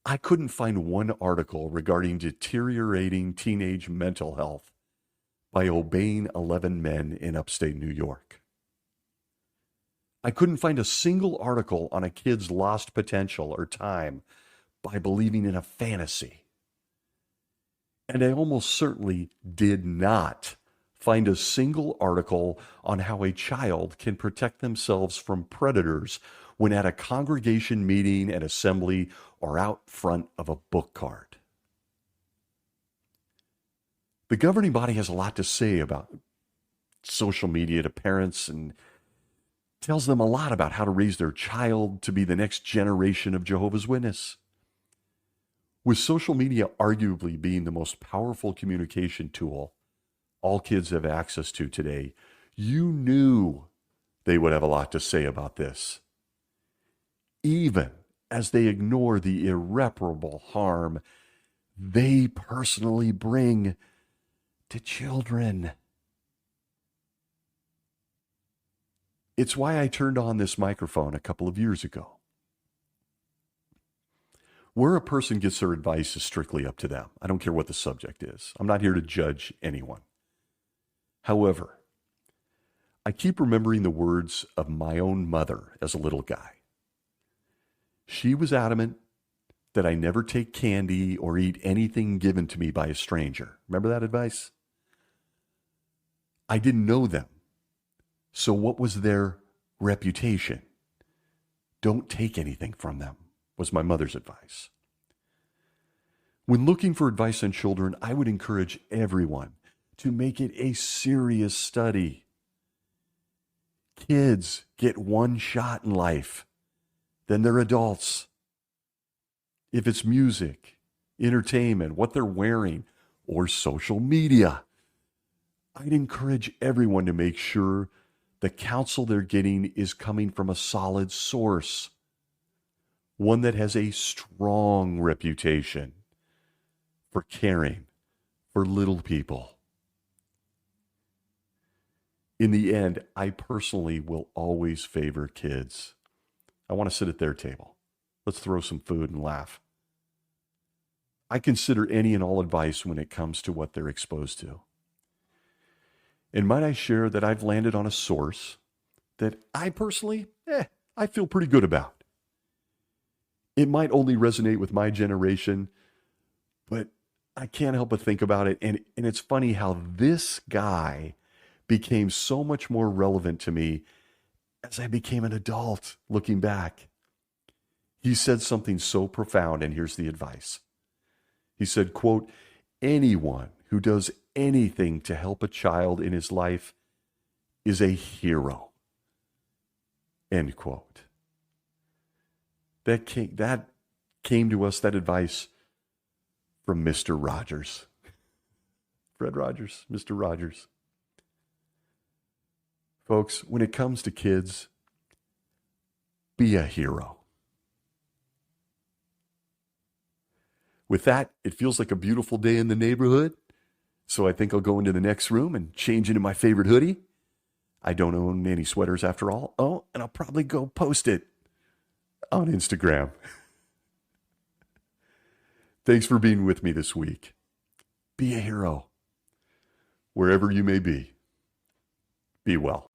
S1: I couldn't find one article regarding deteriorating teenage mental health by obeying 11 men in upstate New York. I couldn't find a single article on a kid's lost potential or time by believing in a fantasy. And I almost certainly did not find a single article on how a child can protect themselves from predators when at a congregation meeting, an assembly, or out front of a book card. The governing body has a lot to say about social media to parents and tells them a lot about how to raise their child to be the next generation of Jehovah's Witness. With social media arguably being the most powerful communication tool all kids have access to today, you knew they would have a lot to say about this, even as they ignore the irreparable harm they personally bring to children. It's why I turned on this microphone a couple of years ago. Where a person gets their advice is strictly up to them. I don't care what the subject is. I'm not here to judge anyone. However, I keep remembering the words of my own mother as a little guy. She was adamant that I never take candy or eat anything given to me by a stranger. Remember that advice? I didn't know them. So what was their reputation? Don't take anything from them, was my mother's advice. When looking for advice on children, I would encourage everyone to make it a serious study. Kids get one shot in life, then they're adults. If it's music, entertainment, what they're wearing, or social media, I'd encourage everyone to make sure the counsel they're getting is coming from a solid source, one that has a strong reputation for caring for little people. In the end, I personally will always favor kids. I want to sit at their table. Let's throw some food and laugh. I consider any and all advice when it comes to what they're exposed to. And might I share that I've landed on a source that I personally, I feel pretty good about. It might only resonate with my generation, but I can't help but think about it. And it's funny how this guy became so much more relevant to me as I became an adult looking back. He said something so profound, and here's the advice. He said, quote, anyone who does anything to help a child in his life is a hero, end quote. That came to us, that advice, from Mr. Rogers. Fred Rogers, Mr. Rogers. Folks, when it comes to kids, be a hero. With that, it feels like a beautiful day in the neighborhood, so I think I'll go into the next room and change into my favorite hoodie. I don't own any sweaters after all. Oh, and I'll probably go post it on Instagram. Thanks for being with me this week. Be a hero. Wherever you may be, be well.